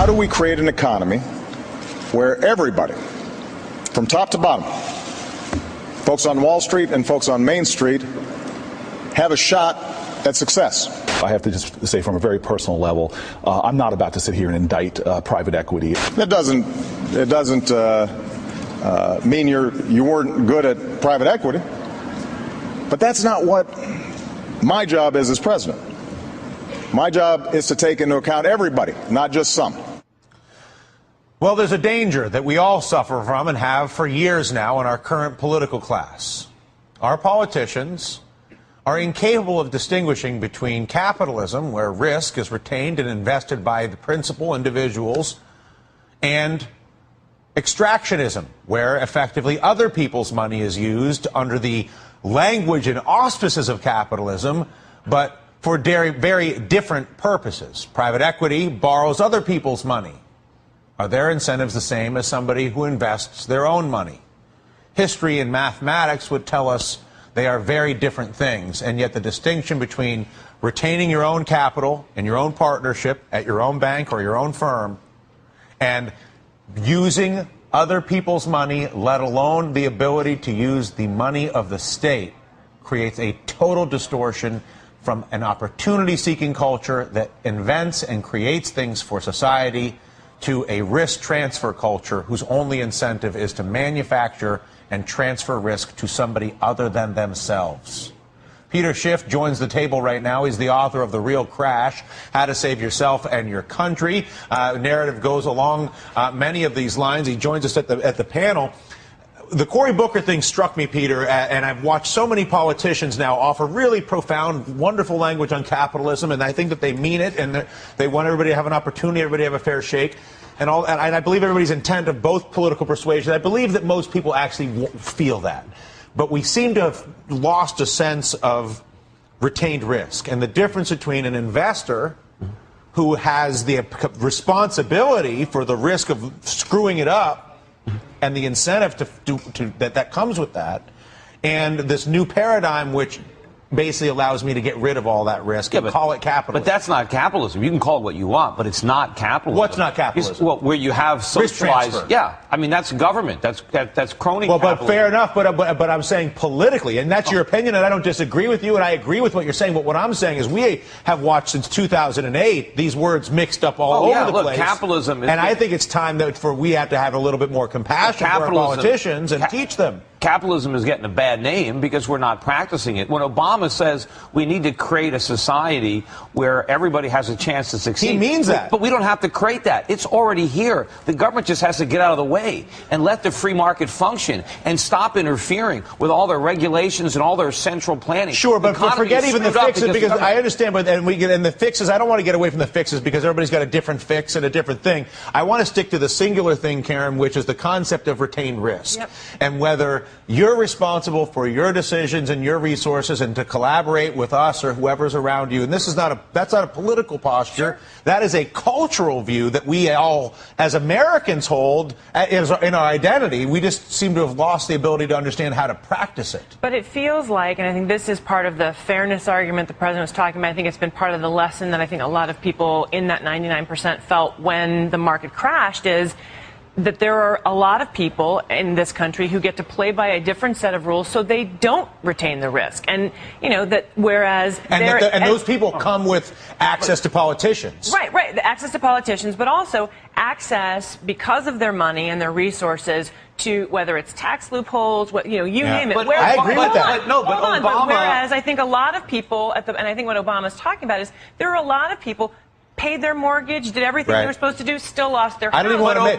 how do we create an economy where everybody, from top to bottom, folks on Wall Street and folks on Main Street, have a shot at success? I have to just say, from a very personal level, I'm not about to sit here and indict private equity. It doesn't mean you weren't good at private equity, but that's not what my job is as president. My job is to take into account everybody, not just some. Well, there's a danger that we all suffer from and have for years now in our current political class. Our politicians are incapable of distinguishing between capitalism, where risk is retained and invested by the principal individuals, and extractionism, where effectively other people's money is used under the language and auspices of capitalism, but for very different purposes. Private equity borrows other people's money. Are their incentives the same as somebody who invests their own money? History and mathematics would tell us they are very different things, and yet the distinction between retaining your own capital in your own partnership at your own bank or your own firm and using other people's money, let alone the ability to use the money of the state, creates a total distortion from an opportunity-seeking culture that invents and creates things for society to a risk transfer culture whose only incentive is to manufacture and transfer risk to somebody other than themselves. Peter Schiff joins the table right now. He's the author of The Real Crash, How to Save Yourself and Your Country. Narrative goes along many of these lines. He joins us at the panel. The Cory Booker thing struck me, Peter, and I've watched so many politicians now offer really profound, wonderful language on capitalism, and I think that they mean it, and they want everybody to have an opportunity, everybody to have a fair shake. And I believe everybody's intent of both political persuasion. I believe that most people actually feel that. But we seem to have lost a sense of retained risk. And the difference between an investor who has the responsibility for the risk of screwing it up and the incentive that comes with that, and this new paradigm which basically allows me to get rid of all that risk and call it capitalism. But that's not capitalism. You can call it what you want, but it's not capitalism. What's not capitalism? Well, where you have socialized. Yeah, I mean, that's government. That's crony capitalism. But fair enough. But I'm saying politically, and that's your opinion, and I don't disagree with you, and I agree with what you're saying. But what I'm saying is we have watched since 2008 these words mixed up all over the place. Capitalism. And I think it's time that we have to have a little bit more compassion for our politicians and teach them. Capitalism is getting a bad name because we're not practicing it. When Obama says we need to create a society where everybody has a chance to succeed, he means that. But we don't have to create that. It's already here. The government just has to get out of the way and let the free market function and stop interfering with all their regulations and all their central planning. Sure, but forget even the fixes, because I understand. But and the fixes. I don't want to get away from the fixes because everybody's got a different fix and a different thing. I want to stick to the singular thing, Karen, which is the concept of retained risk, and whether you're responsible for your decisions and your resources, and to collaborate with us or whoever's around you. And this is that's not a political posture. Sure. That is a cultural view that we all, as Americans, hold in our identity. We just seem to have lost the ability to understand how to practice it. But it feels like, and I think this is part of the fairness argument the president was talking about, I think it's been part of the lesson that I think a lot of people in that 99% felt when the market crashed, is that there are a lot of people in this country who get to play by a different set of rules, so they don't retain the risk. And, you know, that whereas... And those people come with access to politicians. Right. The access to politicians, but also access, because of their money and their resources, to whether it's tax loopholes, you name it. But I agree with that. But whereas I think a lot of people, and I think what Obama's talking about is there are a lot of people paid their mortgage, did everything they were supposed to do, still lost their house. I don't want to make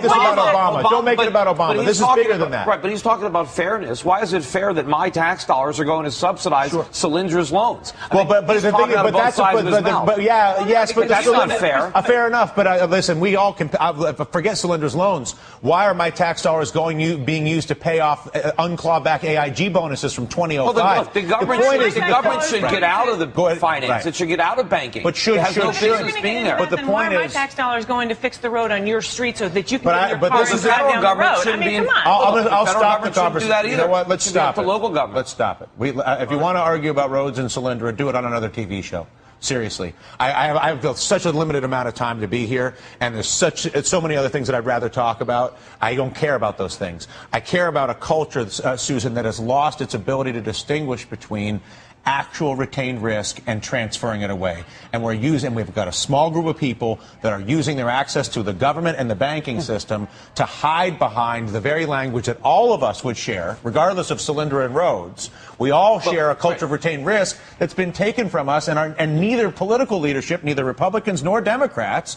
this about Obama. Don't make it about Obama. This is bigger than that. Right, but he's talking about fairness. Why is it fair that my tax dollars are going to subsidize Solindra's loans? But that's not fair. Fair enough, but listen, we all can forget Solindra's loans. Why are my tax dollars being used to pay off unclawed back AIG bonuses from 2005? Well, the government should get out of the finance. It should get out of banking. But should being there. But the point is, why are my tax dollars going to fix the road on your street so that you can get your car and drive down the road? I mean, come on. I'll stop the conversation. You know what? Let's stop it. Local government. Let's stop it. If you want to argue about roads in Solyndra, do it on another TV show. Seriously. I have such a limited amount of time to be here, and there's so many other things that I'd rather talk about. I don't care about those things. I care about a culture, Susan, that has lost its ability to distinguish between actual retained risk and transferring it away. And we've got a small group of people that are using their access to the government and the banking system to hide behind the very language that all of us would share, regardless of Solyndra and Rhodes. We all share a culture of retained risk that's been taken from us, and neither political leadership, neither Republicans nor Democrats,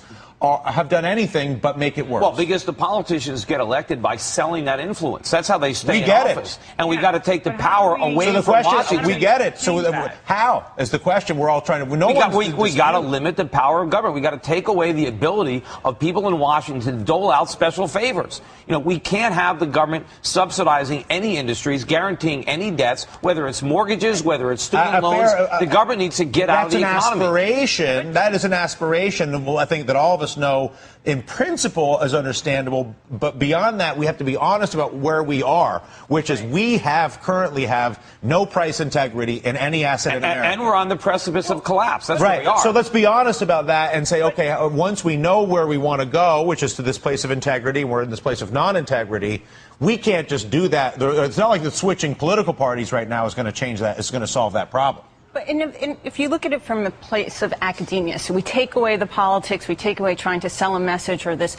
have done anything but make it worse. Well, because the politicians get elected by selling that influence. That's how they stay in office. And we've got to take the power away from Washington. We get it. So how is the question we're all trying to... We got to limit the power of government. We got to take away the ability of people in Washington to dole out special favors. You know, we can't have the government subsidizing any industries, guaranteeing any debts, whether it's mortgages, whether it's student loans. The government needs to get out of the economy. That's an aspiration. That is an aspiration. I think that all of us know in principle is understandable, but beyond that, we have to be honest about where we are, which is we currently have no price integrity in any asset in America. And we're on the precipice of collapse. That's where we are. So let's be honest about that and say, okay, once we know where we want to go, which is to this place of integrity, and we're in this place of non-integrity, we can't just do that. It's not like the switching political parties right now is going to change that. It's going to solve that problem. But if you look at it from a place of academia, so we take away the politics, we take away trying to sell a message or this,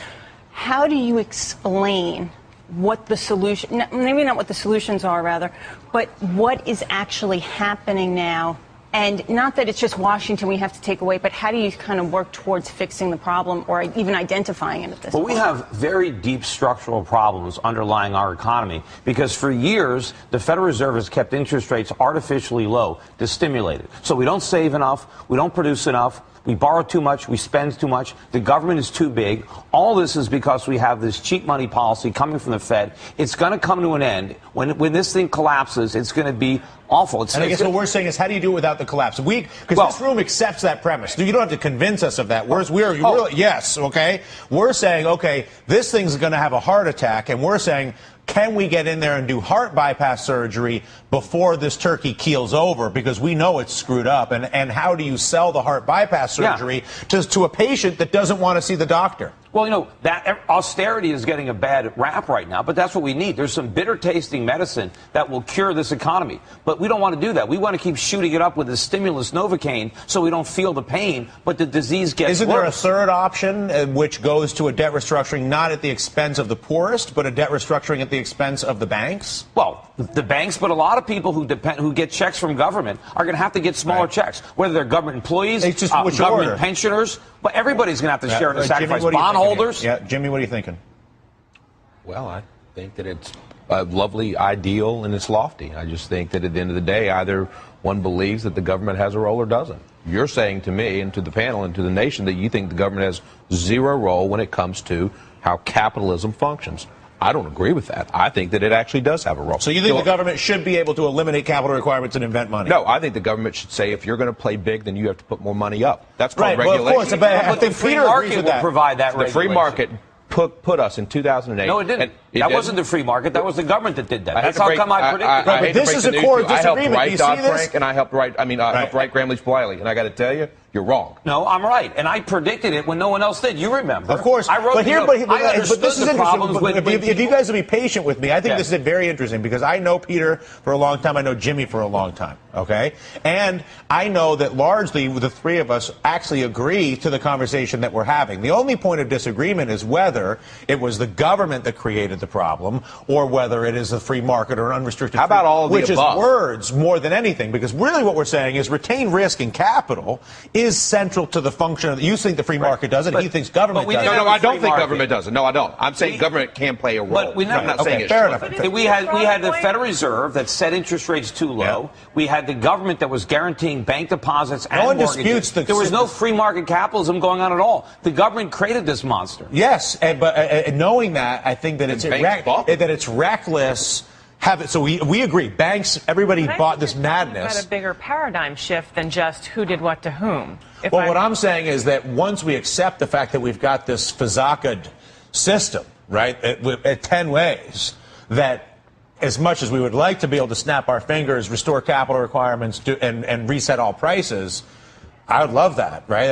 how do you explain what the solution, maybe not what the solutions are rather, but what is actually happening now? And not that it's just Washington we have to take away, but how do you kind of work towards fixing the problem or even identifying it at this point? Well, we have very deep structural problems underlying our economy because for years, the Federal Reserve has kept interest rates artificially low to stimulate it. So we don't save enough, we don't produce enough, we borrow too much, we spend too much, the government is too big. All this is because we have this cheap money policy coming from the Fed. It's going to come to an end. When this thing collapses, it's going to be awful. And I guess what we're saying is, how do you do it without the collapse? Because this room accepts that premise. You don't have to convince us of that. Yes, okay? We're saying, okay, this thing's going to have a heart attack, and we're saying, can we get in there and do heart bypass surgery before this turkey keels over? Because we know it's screwed up. And how do you sell the heart bypass surgery to a patient that doesn't want to see the doctor? Well, you know, that austerity is getting a bad rap right now, but that's what we need. There's some bitter-tasting medicine that will cure this economy. But we don't want to do that. We want to keep shooting it up with the stimulus Novocaine so we don't feel the pain, but the disease gets worse. Isn't there a third option, which goes to a debt restructuring not at the expense of the poorest, but a debt restructuring at the expense of the banks? Well, the banks, but a lot of people who get checks from government are going to have to get smaller checks, whether they're government employees, government pensioners. But everybody's going to have to share in the sacrifice. Bondholders? Yeah, Jimmy, what are you thinking? Well, I think that it's a lovely ideal and it's lofty. I just think that at the end of the day, either one believes that the government has a role or doesn't. You're saying to me and to the panel and to the nation that you think the government has zero role when it comes to how capitalism functions. I don't agree with that. I think that it actually does have a role. So you think the government should be able to eliminate capital requirements and invent money? No, I think the government should say if you're going to play big, then you have to put more money up. That's called regulation. Well, of course, but I think free market will provide that regulation. The free market put us in 2008. No, it didn't. That wasn't the free market. That was the government that did that. That's how come I predicted. But this is a core disagreement. I helped write Dodd-Frank, and I helped write Gramm-Leach-Bliley, and I got to tell you, you're wrong. No, I'm right, and I predicted it when no one else did. You remember? Of course. I wrote. But this is interesting. If you guys would be patient with me, I think this is very interesting because I know Peter for a long time. I know Jimmy for a long time. Okay, and I know that largely the three of us actually agree to the conversation that we're having. The only point of disagreement is whether it was the government that created the problem or whether it is the free market or an unrestricted. How about all of the above? Which is words more than anything, because really what we're saying is retained risk and capital is central to the function of. You think the free market does it. He thinks government does it. No, I don't think government does it. No, I don't. I'm saying government can play a role. But I'm not saying fair enough. We had the Federal Reserve that set interest rates too low. We had the government that was guaranteeing bank deposits and mortgages. Disputes there was no free market capitalism going on at all. The government created this monster. Yes, but knowing that, I think that it's reckless. So we agree. Banks, everybody bought this madness. Had a bigger paradigm shift than just who did what to whom. What I'm saying is that once we accept the fact that we've got this fazakad system, right, at 10 ways, that as much as we would like to be able to snap our fingers, restore capital requirements, and reset all prices, I would love that, right?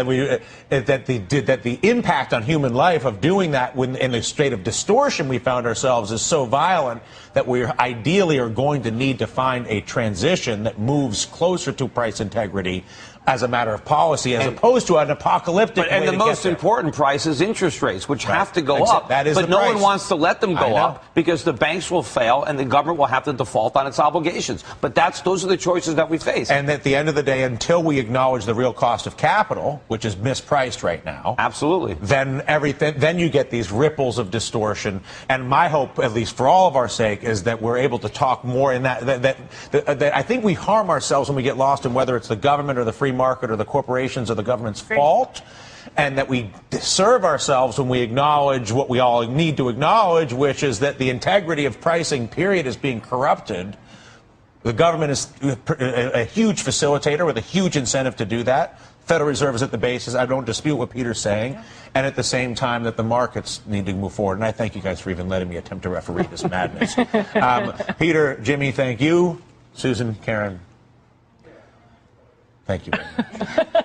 That the impact on human life of doing that when in the state of distortion we found ourselves is so violent that we ideally are going to need to find a transition that moves closer to price integrity as a matter of policy, as opposed to an apocalyptic way and the to most get there. important price is interest rates, which have to go up. That is but the no price. one wants to let them I go know. up because the banks will fail and the government will have to default on its obligations. But those are the choices that we face. And at the end of the day, until we acknowledge the real cost of capital, which is mispriced right now, absolutely, then you get these ripples of distortion. And my hope, at least for all of our sake, is that we're able to talk more in that I think we harm ourselves when we get lost in whether it's the government or the free market or the corporations or the government's fault, and that we serve ourselves when we acknowledge what we all need to acknowledge, which is that the integrity of pricing, period, is being corrupted. The government is a huge facilitator with a huge incentive to do that. Federal Reserve is at the basis. I don't dispute what Peter's saying. And at the same time that the markets need to move forward. And I thank you guys for even letting me attempt to referee this madness. Peter, Jimmy, thank you. Susan, Karen, thank you very much.